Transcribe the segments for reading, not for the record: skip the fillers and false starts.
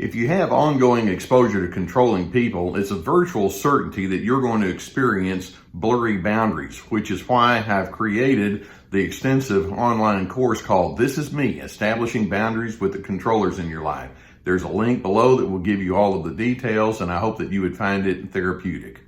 If you have ongoing exposure to controlling people, it's a virtual certainty that you're going to experience blurry boundaries, which is why I've created the extensive online course called This Is Me, Establishing Boundaries with the Controllers in Your Life. There's a link below that will give you all of the details, and I hope that you would find it therapeutic.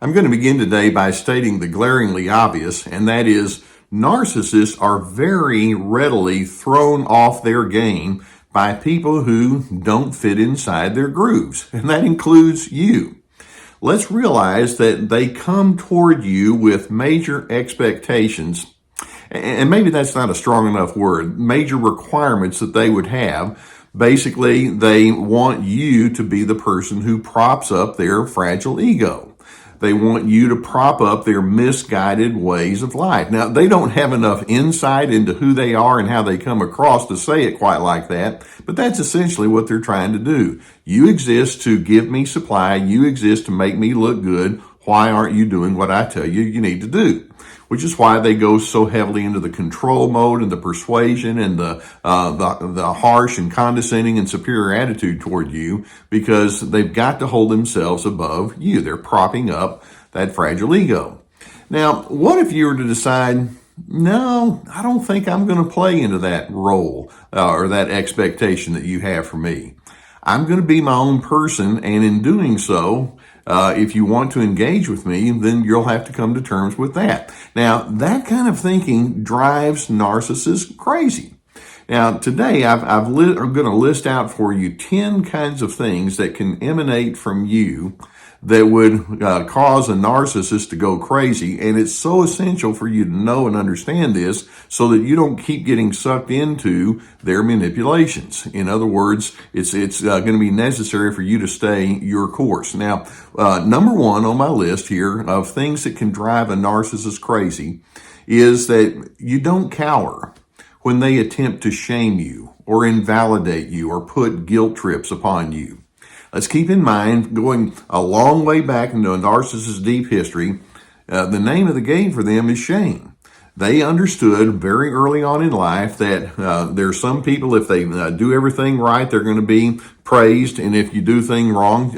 I'm going to begin today by stating the glaringly obvious, and that is narcissists are very readily thrown off their game by people who don't fit inside their grooves, and that includes you. Let's realize that they come toward you with major expectations, and maybe that's not a strong enough word, major requirements that they would have. Basically, they want you to be the person who props up their fragile ego. They want you to prop up their misguided ways of life. Now, they don't have enough insight into who they are and how they come across to say it quite like that, but that's essentially what they're trying to do. You exist to give me supply. You exist to make me look good. Why aren't you doing what I tell you you need to do? Which is why they go so heavily into the control mode and the persuasion and the harsh and condescending and superior attitude toward you, because they've got to hold themselves above you. They're propping up that fragile ego. Now, what if you were to decide, no, I don't think I'm going to play into that role or that expectation that you have for me. I'm going to be my own person, and in doing so, if you want to engage with me, then you'll have to come to terms with that. Now, that kind of thinking drives narcissists crazy. Now, today, I'm going to list out for you 10 kinds of things that can emanate from you that would cause a narcissist to go crazy. And it's so essential for you to know and understand this so that you don't keep getting sucked into their manipulations. In other words, it's going to be necessary for you to stay your course. Now, number one on my list here of things that can drive a narcissist crazy is that you don't cower when they attempt to shame you or invalidate you or put guilt trips upon you. Let's keep in mind, going a long way back into a narcissist's deep history, the name of the game for them is shame. They understood very early on in life that there are some people, if they do everything right, they're going to be praised, and if you do things wrong,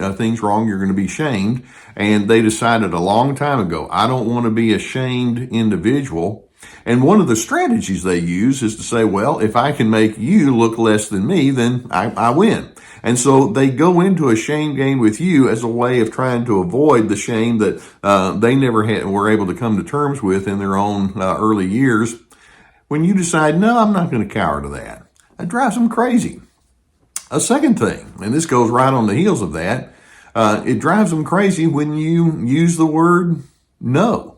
you're going to be shamed. And they decided a long time ago, I don't want to be a shamed individual. And one of the strategies they use is to say, well, if I can make you look less than me, then I win. And so they go into a shame game with you as a way of trying to avoid the shame that they never were able to come to terms with in their own early years. When you decide, no, I'm not going to cower to that, that drives them crazy. A second thing, and this goes right on the heels of that, it drives them crazy when you use the word no.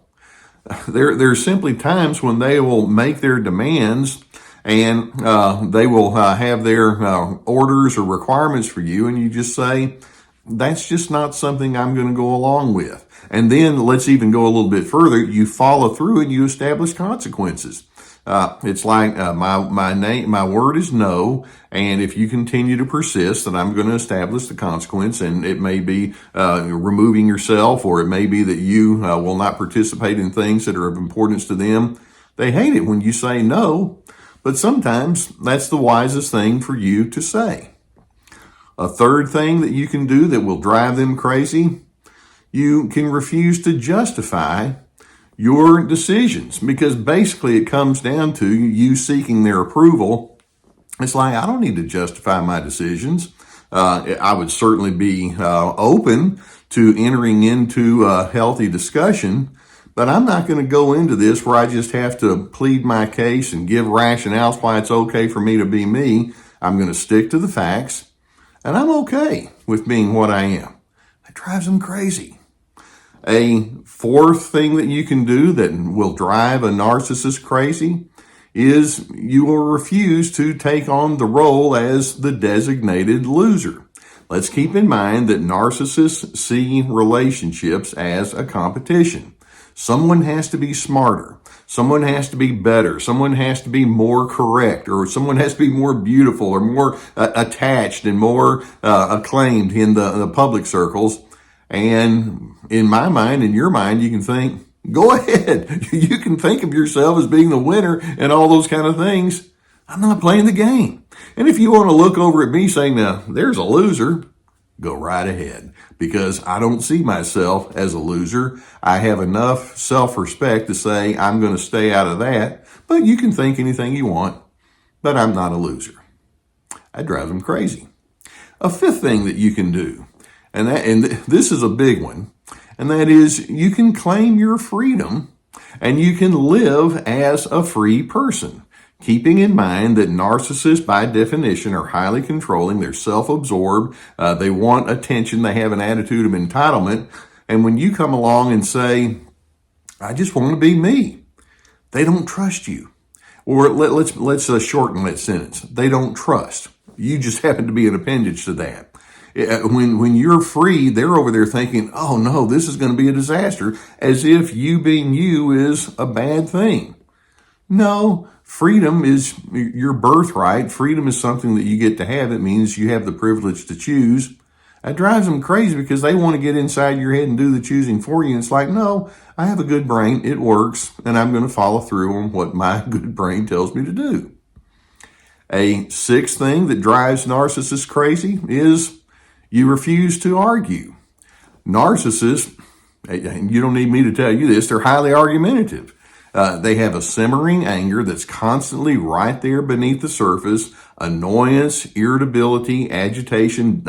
There's simply times when they will make their demands and they will have their orders or requirements for you, and you just say, that's just not something I'm going to go along with. And then let's even go a little bit further. You follow through and you establish consequences. It's like my word is no, and if you continue to persist, then I'm going to establish the consequence, and it may be removing yourself, or it may be that you will not participate in things that are of importance to them. They hate it when you say no, but sometimes that's the wisest thing for you to say. A third thing that you can do that will drive them crazy, you can refuse to justify your decisions, because basically it comes down to you seeking their approval. It's like, I don't need to justify my decisions. I would certainly be open to entering into a healthy discussion, but I'm not going to go into this where I just have to plead my case and give rationales why it's okay for me to be me. I'm going to stick to the facts, and I'm okay with being what I am. That drives them crazy. A fourth thing that you can do that will drive a narcissist crazy is you will refuse to take on the role as the designated loser. Let's keep in mind that narcissists see relationships as a competition. Someone has to be smarter. Someone has to be better. Someone has to be more correct, or someone has to be more beautiful or more attached and more acclaimed in the public circles. And in my mind, in your mind, you can think, go ahead. You can think of yourself as being the winner and all those kind of things. I'm not playing the game. And if you want to look over at me saying, now, there's a loser, go right ahead, because I don't see myself as a loser. I have enough self-respect to say I'm going to stay out of that, but you can think anything you want, but I'm not a loser. That drives them crazy. A fifth thing that you can do, and this is a big one, and that is you can claim your freedom and you can live as a free person. Keeping in mind that narcissists, by definition, are highly controlling, they're self-absorbed, they want attention, they have an attitude of entitlement, and when you come along and say, I just want to be me, they don't trust you. Or let's shorten that sentence. They don't trust. You just happen to be an appendage to that. When you're free, they're over there thinking, oh no, this is going to be a disaster, as if you being you is a bad thing. No, freedom is your birthright. Freedom is something that you get to have. It means you have the privilege to choose. That drives them crazy because they want to get inside your head and do the choosing for you. And it's like, no, I have a good brain. It works. And I'm going to follow through on what my good brain tells me to do. A sixth thing that drives narcissists crazy is you refuse to argue. Narcissists, you don't need me to tell you this, they're highly argumentative. They have a simmering anger that's constantly right there beneath the surface. Annoyance, irritability, agitation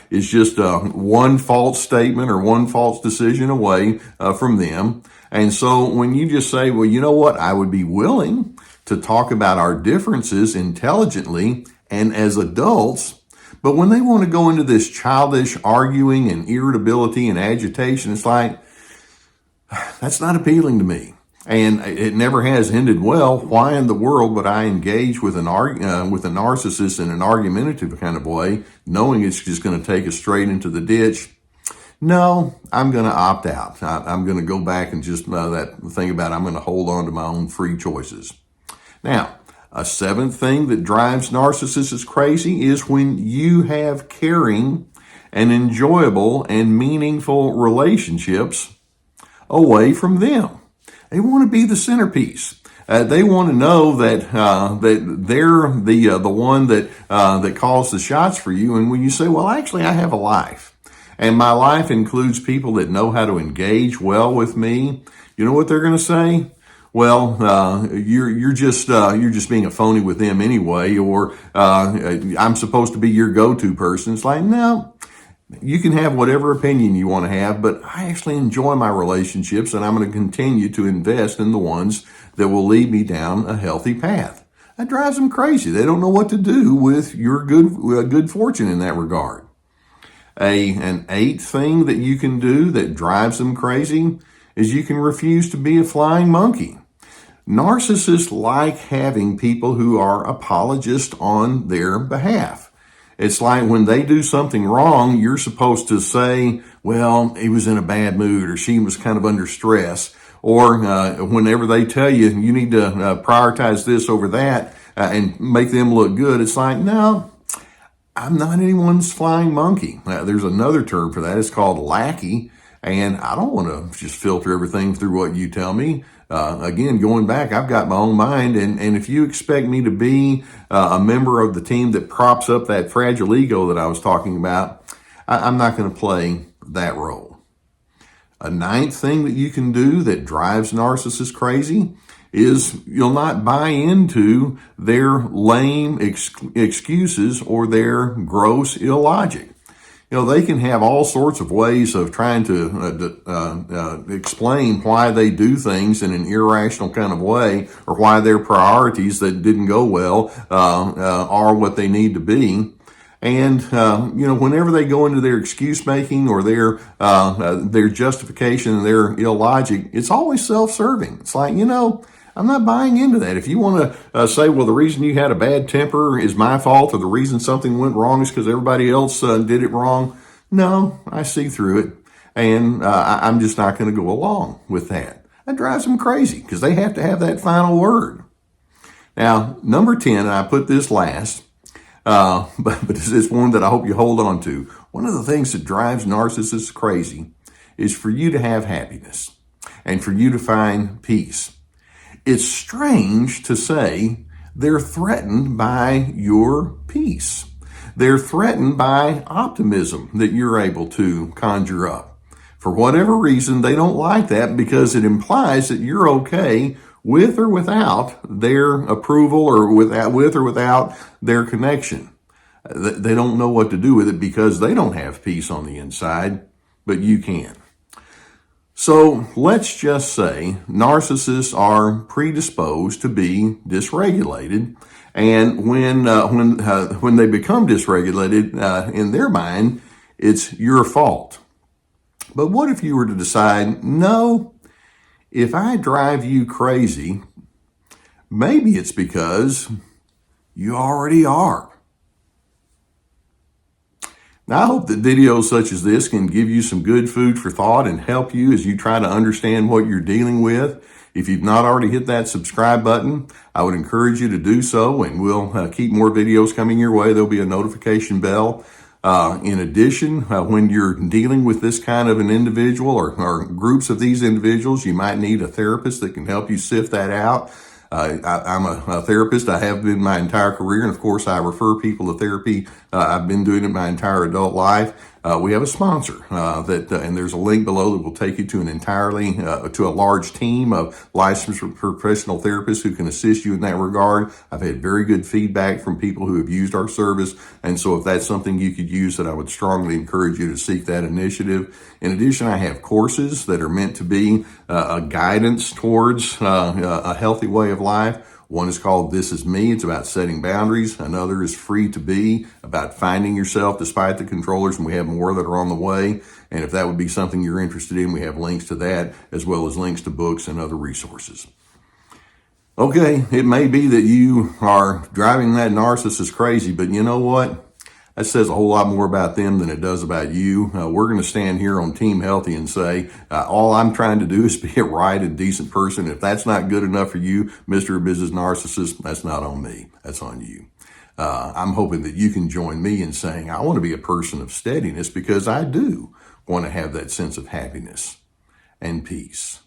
is just one false statement or one false decision away from them. And so when you just say, well, you know what, I would be willing to talk about our differences intelligently and as adults, but when they want to go into this childish arguing and irritability and agitation, it's like, that's not appealing to me. And it never has ended well. Why in the world would I engage with a narcissist in an argumentative kind of way, knowing it's just going to take us straight into the ditch? No, I'm going to opt out. I'm going to go back and just that thing about I'm going to hold on to my own free choices. Now, a seventh thing that drives narcissists crazy is when you have caring and enjoyable and meaningful relationships away from them. They want to be the centerpiece. They want to know that they're the one that calls the shots for you. And when you say, "Well, actually, I have a life, and my life includes people that know how to engage well with me," you know what they're going to say? Well, you're just being a phony with them anyway, or I'm supposed to be your go-to person. It's like, no. You can have whatever opinion you want to have, but I actually enjoy my relationships, and I'm going to continue to invest in the ones that will lead me down a healthy path. That drives them crazy. They don't know what to do with your good fortune in that regard. An eighth thing that you can do that drives them crazy is you can refuse to be a flying monkey. Narcissists like having people who are apologists on their behalf. It's like when they do something wrong, you're supposed to say, well, he was in a bad mood, or she was kind of under stress. Or whenever they tell you, you need to prioritize this over that and make them look good, it's like, no, I'm not anyone's flying monkey. There's another term for that. It's called lackey. And I don't want to just filter everything through what you tell me. Again, going back, I've got my own mind. And if you expect me to be a member of the team that props up that fragile ego that I was talking about, I'm not going to play that role. A ninth thing that you can do that drives narcissists crazy is you'll not buy into their lame excuses or their gross illogic. You know, they can have all sorts of ways of trying to explain why they do things in an irrational kind of way, or why their priorities that didn't go well are what they need to be. And whenever they go into their excuse making or their justification and their illogic, it's always self-serving. It's like, I'm not buying into that. If you want to say, well, the reason you had a bad temper is my fault, or the reason something went wrong is because everybody else did it wrong. No, I see through it. And I'm just not going to go along with that. That drives them crazy because they have to have that final word. Now, number 10, and I put this last, but this is one that I hope you hold on to. One of the things that drives narcissists crazy is for you to have happiness and for you to find peace. It's strange to say they're threatened by your peace. They're threatened by optimism that you're able to conjure up. For whatever reason, they don't like that because it implies that you're okay with or without their approval or with or without their connection. They don't know what to do with it because they don't have peace on the inside, but you can. So let's just say narcissists are predisposed to be dysregulated, and when they become dysregulated, in their mind, it's your fault. But what if you were to decide, no, if I drive you crazy, maybe it's because you already are. Now, I hope that videos such as this can give you some good food for thought and help you as you try to understand what you're dealing with. If you've not already hit that subscribe button, I would encourage you to do so, and we'll keep more videos coming your way. There'll be a notification bell. In addition, when you're dealing with this kind of an individual or groups of these individuals, you might need a therapist that can help you sift that out. I'm a therapist. I have been my entire career. And of course, I refer people to therapy. I've been doing it my entire adult life. We have a sponsor and there's a link below that will take you to to a large team of licensed professional therapists who can assist you in that regard. I've had very good feedback from people who have used our service. And so if that's something you could use, then I would strongly encourage you to seek that initiative. In addition, I have courses that are meant to be a guidance towards a healthy way of life. One is called This Is Me. It's about setting boundaries. Another is Free to Be, about finding yourself despite the controllers, and we have more that are on the way. And if that would be something you're interested in, we have links to that, as well as links to books and other resources. Okay, it may be that you are driving that narcissist crazy, but you know what? That says a whole lot more about them than it does about you. We're going to stand here on Team Healthy and say, all I'm trying to do is be a right and decent person. If that's not good enough for you, Mr. or Mrs. Narcissist, that's not on me. That's on you. I'm hoping that you can join me in saying, I want to be a person of steadiness because I do want to have that sense of happiness and peace.